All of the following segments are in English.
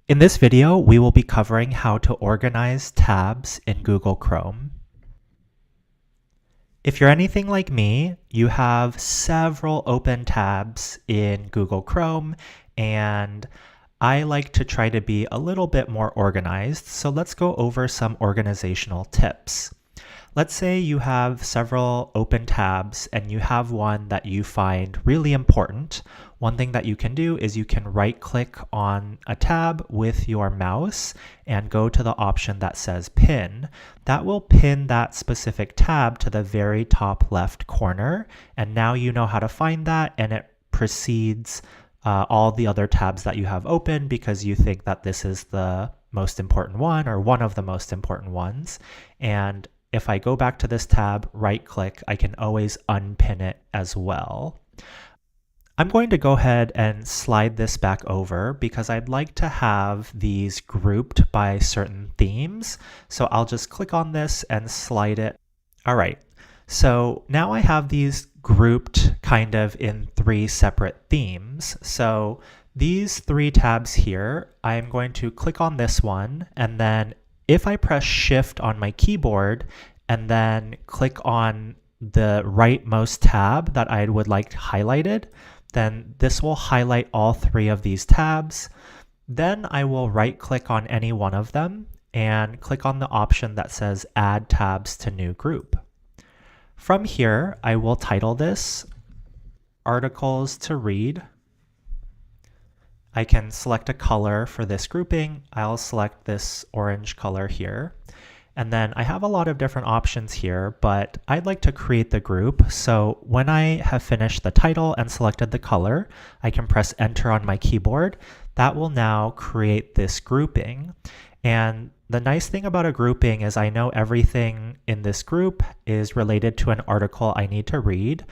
In this video, we will be covering how to organize tabs in Google Chrome. If you're anything like me, you have several open tabs in Google Chrome, and I like to try to be a little bit more organized. So let's go over some organizational tips. Let's say you have several open tabs and you have one that you find really important. One thing that you can do is you can right-click on a tab with your mouse and go to the option that says Pin. That will pin that specific tab to the very top left corner, and now you know how to find that, and it precedes all the other tabs that you have open because you think that this is the most important one or one of the most important ones. And if I go back to this tab, right-click, I can always unpin it as well. I'm going to go ahead and slide this back over because I'd like to have these grouped by certain themes. So I'll just click on this and slide it. All right, so now I have these grouped kind of in three separate themes. So these three tabs here, I'm going to click on this one, and then if I press Shift on my keyboard and then click on the rightmost tab that I would like highlighted, then this will highlight all three of these tabs. Then I will right-click on any one of them and click on the option that says Add Tabs to New Group. From here, I will title this Articles to Read. I can select a color for this grouping. I'll select this orange color here. And then I have a lot of different options here, but I'd like to create the group. So when I have finished the title and selected the color, I can press Enter on my keyboard. That will now create this grouping. And the nice thing about a grouping is I know everything in this group is related to an article I need to read.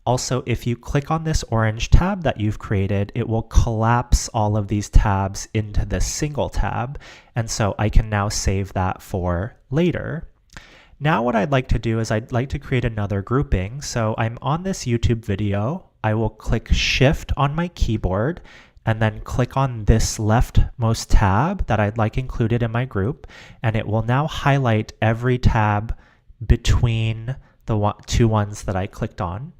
Also, if you click on this orange tab that you've created, it will collapse all of these tabs into this single tab. And so I can now save that for later. Now what I'd like to do is I'd like to create another grouping. So I'm on this YouTube video. I will click Shift on my keyboard and then click on this leftmost tab that I'd like included in my group. And it will now highlight every tab between the two ones that I clicked on.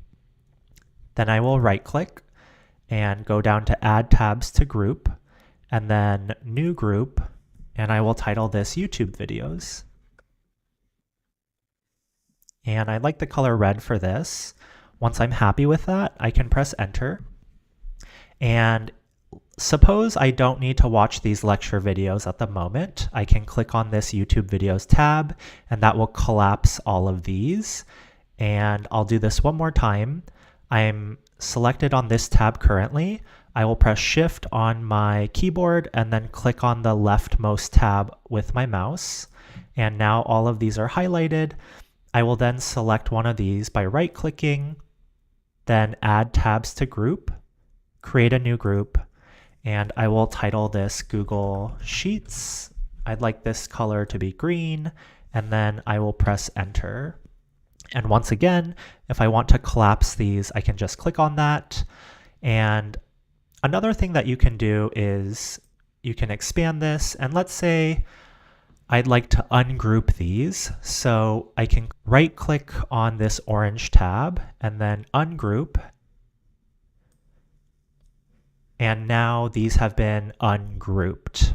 Then I will right-click and go down to Add Tabs to Group, and then New Group, and I will title this YouTube Videos. And I like the color red for this. Once I'm happy with that, I can press Enter. And suppose I don't need to watch these lecture videos at the moment. I can click on this YouTube Videos tab, and that will collapse all of these. And I'll do this one more time. I'm selected on this tab currently. I will press Shift on my keyboard and then click on the leftmost tab with my mouse. And now all of these are highlighted. I will then select one of these by right-clicking, then Add Tabs to Group, create a new group, and I will title this Google Sheets. I'd like this color to be green, and then I will press Enter. And once again, if I want to collapse these, I can just click on that. And another thing that you can do is you can expand this. And let's say I'd like to ungroup these. So I can right-click on this orange tab and then ungroup. And now these have been ungrouped.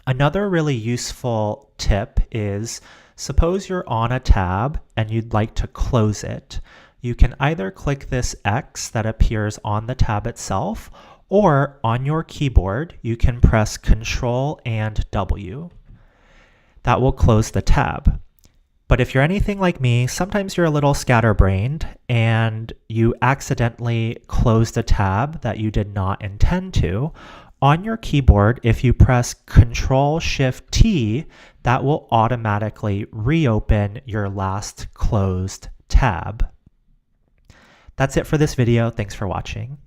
Another really useful tip is suppose you're on a tab and you'd like to close it. You can either click this X that appears on the tab itself, or on your keyboard, you can press Control and W. That will close the tab. But if you're anything like me, sometimes you're a little scatterbrained and you accidentally closed a tab that you did not intend to. On your keyboard, if you press Control-Shift-T, that will automatically reopen your last closed tab. That's it for this video. Thanks for watching.